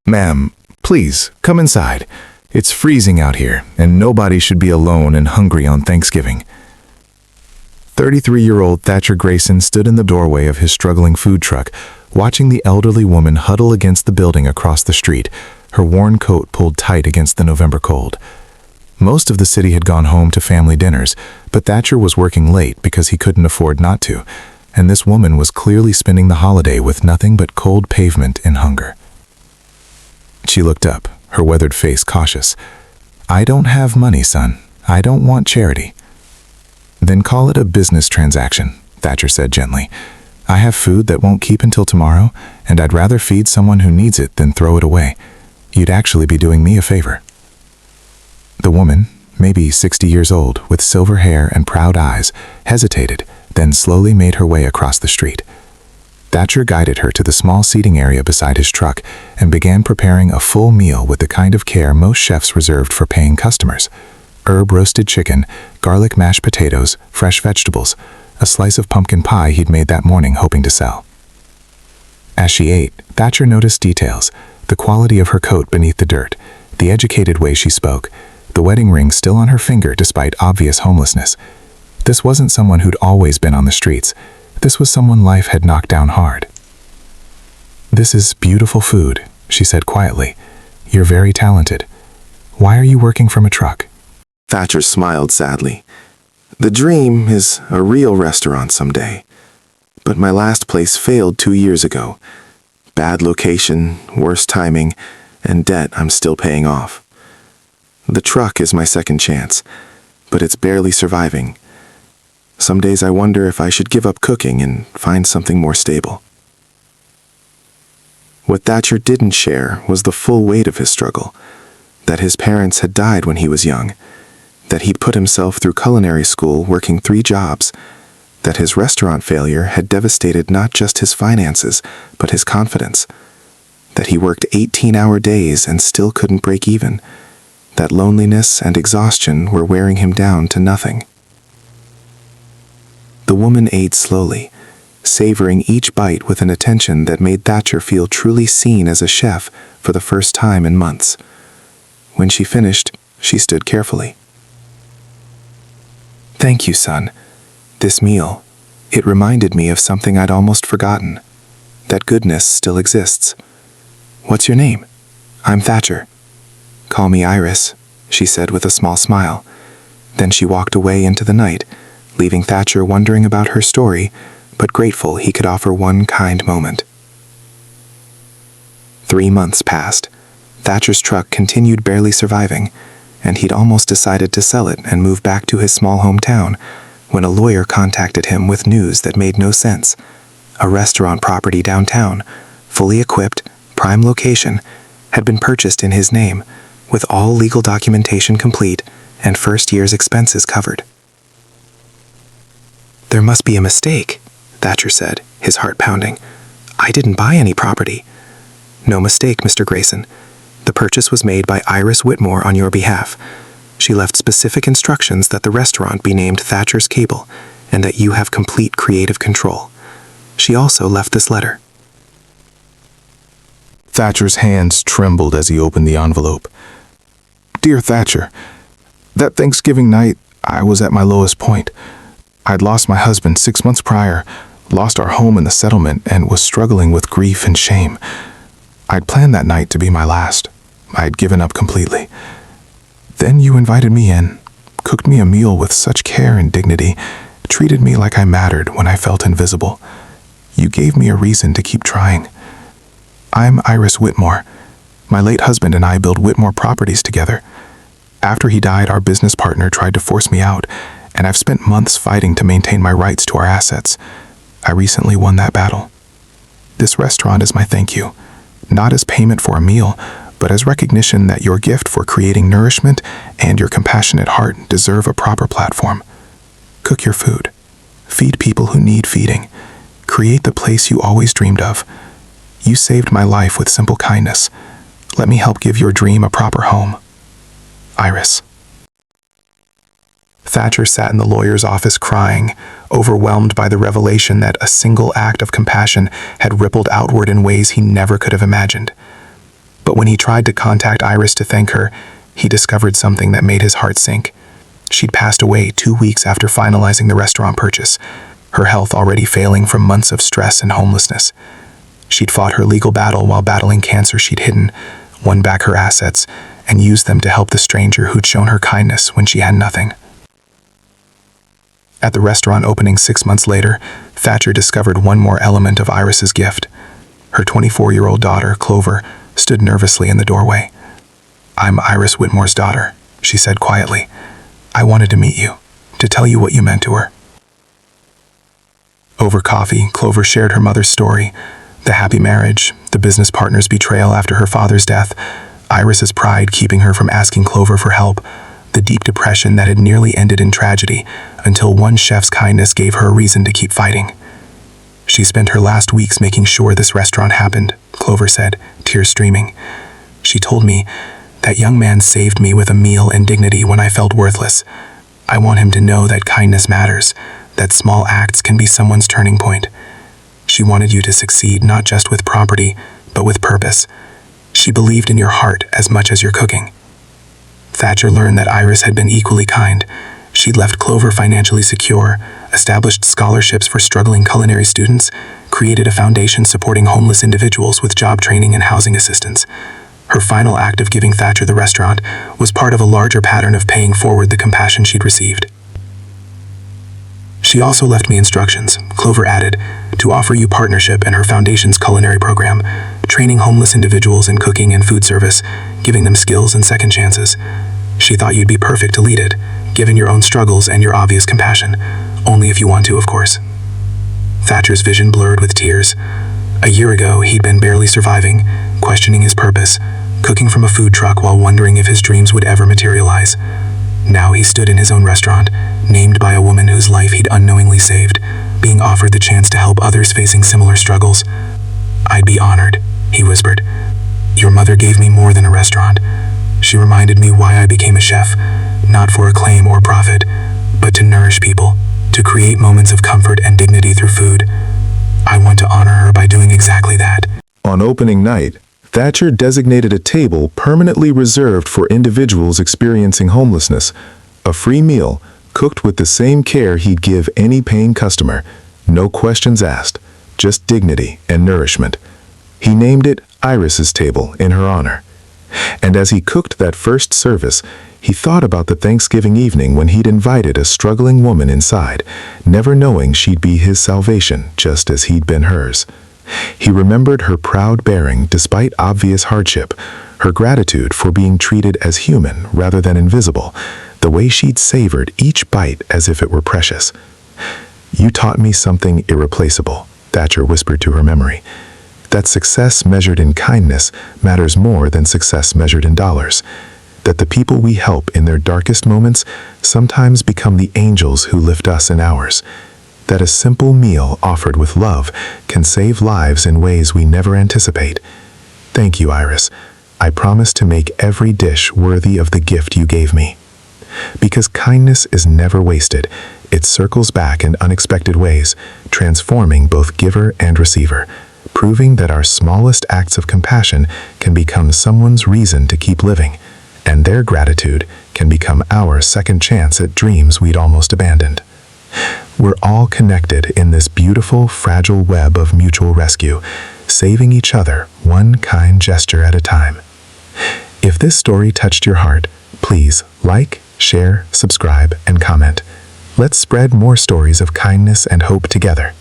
Ma'am, please, come inside. It's freezing out here, and nobody should be alone and hungry on Thanksgiving. 33-year-old Thatcher Grayson stood in the doorway of his struggling food truck, watching the elderly woman huddle against the building across the street, her worn coat pulled tight against the November cold. Most of the city had gone home to family dinners, but Thatcher was working late because he couldn't afford not to, and this woman was clearly spending the holiday with nothing but cold pavement and hunger. She looked up, her weathered face cautious. "I don't have money, son. I don't want charity." "Then call it a business transaction," Thatcher said gently. "I have food that won't keep until tomorrow, and I'd rather feed someone who needs it than throw it away. You'd actually be doing me a favor." The woman, maybe 60 years old, with silver hair and proud eyes, hesitated, then slowly made her way across the street. Thatcher guided her to the small seating area beside his truck and began preparing a full meal with the kind of care most chefs reserved for paying customers. Herb-roasted chicken, garlic mashed potatoes, fresh vegetables, a slice of pumpkin pie he'd made that morning hoping to sell. As she ate, Thatcher noticed details: the quality of her coat beneath the dirt, the educated way she spoke, the wedding ring still on her finger despite obvious homelessness. This wasn't someone who'd always been on the streets. This was someone life had knocked down hard. "This is beautiful food," she said quietly. "You're very talented. Why are you working from a truck?" Thatcher smiled sadly. "The dream is a real restaurant someday. But my last place failed 2 years ago. Bad location, worse timing, and debt I'm still paying off. The truck is my second chance, but it's barely surviving. Some days I wonder if I should give up cooking and find something more stable." What Thatcher didn't share was the full weight of his struggle, that his parents had died when he was young, that he'd put himself through culinary school working 3 jobs, that his restaurant failure had devastated not just his finances, but his confidence, that he worked 18-hour days and still couldn't break even, that loneliness and exhaustion were wearing him down to nothing. The woman ate slowly, savoring each bite with an attention that made Thatcher feel truly seen as a chef for the first time in months. When she finished, she stood carefully. "Thank you, son. This meal, it reminded me of something I'd almost forgotten. That goodness still exists. What's your name?" "I'm Thatcher." "Call me Iris," she said with a small smile. Then she walked away into the night, leaving Thatcher wondering about her story, but grateful he could offer one kind moment. 3 months passed. Thatcher's truck continued barely surviving, and he'd almost decided to sell it and move back to his small hometown when a lawyer contacted him with news that made no sense. A restaurant property downtown, fully equipped, prime location, had been purchased in his name, with all legal documentation complete and first year's expenses covered. "There must be a mistake," Thatcher said, his heart pounding. "I didn't buy any property." "No mistake, Mr. Grayson. The purchase was made by Iris Whitmore on your behalf. She left specific instructions that the restaurant be named Thatcher's Cable and that you have complete creative control. She also left this letter." Thatcher's hands trembled as he opened the envelope. "Dear Thatcher, that Thanksgiving night, I was at my lowest point. I'd lost my husband 6 months prior, lost our home in the settlement, and was struggling with grief and shame. I'd planned that night to be my last. I'd given up completely. Then you invited me in, cooked me a meal with such care and dignity, treated me like I mattered when I felt invisible. You gave me a reason to keep trying. I'm Iris Whitmore. My late husband and I built Whitmore Properties together. After he died, our business partner tried to force me out, and I've spent months fighting to maintain my rights to our assets. I recently won that battle. This restaurant is my thank you, not as payment for a meal, but as recognition that your gift for creating nourishment and your compassionate heart deserve a proper platform. Cook your food. Feed people who need feeding. Create the place you always dreamed of. You saved my life with simple kindness. Let me help give your dream a proper home. Iris." Thatcher sat in the lawyer's office crying, overwhelmed by the revelation that a single act of compassion had rippled outward in ways he never could have imagined. But But when he tried to contact Iris to thank her, he discovered something that made his heart sink. She'd passed away 2 weeks after finalizing the restaurant purchase, her health already failing from months of stress and homelessness. She'd fought her legal battle while battling cancer she'd hidden, won back her assets, and used them to help the stranger who'd shown her kindness when she had nothing. At the restaurant opening 6 months later, Thatcher discovered one more element of Iris's gift. Her 24-year-old daughter, Clover, stood nervously in the doorway. "I'm Iris Whitmore's daughter," she said quietly. "I wanted to meet you, to tell you what you meant to her." Over coffee, Clover shared her mother's story, the happy marriage, the business partner's betrayal after her father's death, Iris's pride keeping her from asking Clover for help, the deep depression that had nearly ended in tragedy until one chef's kindness gave her a reason to keep fighting. "She spent her last weeks making sure this restaurant happened," Clover said, tears streaming. "She told me, that young man saved me with a meal and dignity when I felt worthless. I want him to know that kindness matters, that small acts can be someone's turning point. She wanted you to succeed not just with property, but with purpose. She believed in your heart as much as your cooking." Thatcher learned that Iris had been equally kind. She'd left Clover financially secure, established scholarships for struggling culinary students, created a foundation supporting homeless individuals with job training and housing assistance. Her final act of giving Thatcher the restaurant was part of a larger pattern of paying forward the compassion she'd received. "She also left me instructions," Clover added, "to offer you partnership in her foundation's culinary program, training homeless individuals in cooking and food service, giving them skills and second chances. She thought you'd be perfect to lead it, given your own struggles and your obvious compassion, only if you want to, of course." Thatcher's vision blurred with tears. A year ago, he'd been barely surviving, questioning his purpose, cooking from a food truck while wondering if his dreams would ever materialize. Now he stood in his own restaurant, named by a woman whose life he'd unknowingly saved, being offered the chance to help others facing similar struggles. "I'd be honored," he whispered. "Your mother gave me more than a restaurant. She reminded me why I became a chef, not for acclaim or profit, but to nourish people, to create moments of comfort and dignity through food. I want to honor her by doing exactly that." On opening night, Thatcher designated a table permanently reserved for individuals experiencing homelessness, a free meal cooked with the same care he'd give any paying customer, no questions asked, just dignity and nourishment. He named it Iris's Table in her honor. And as he cooked that first service, he thought about the Thanksgiving evening when he'd invited a struggling woman inside, never knowing she'd be his salvation just as he'd been hers. He remembered her proud bearing despite obvious hardship, her gratitude for being treated as human rather than invisible, the way she'd savored each bite as if it were precious. "You taught me something irreplaceable," Thatcher whispered to her memory. "That success measured in kindness matters more than success measured in dollars. That the people we help in their darkest moments sometimes become the angels who lift us in ours. That a simple meal offered with love can save lives in ways we never anticipate. Thank you, Iris. I promise to make every dish worthy of the gift you gave me." Because kindness is never wasted, it circles back in unexpected ways, transforming both giver and receiver, proving that our smallest acts of compassion can become someone's reason to keep living, and their gratitude can become our second chance at dreams we'd almost abandoned. We're all connected in this beautiful, fragile web of mutual rescue, saving each other one kind gesture at a time. If this story touched your heart, please like, share, subscribe, and comment. Let's spread more stories of kindness and hope together.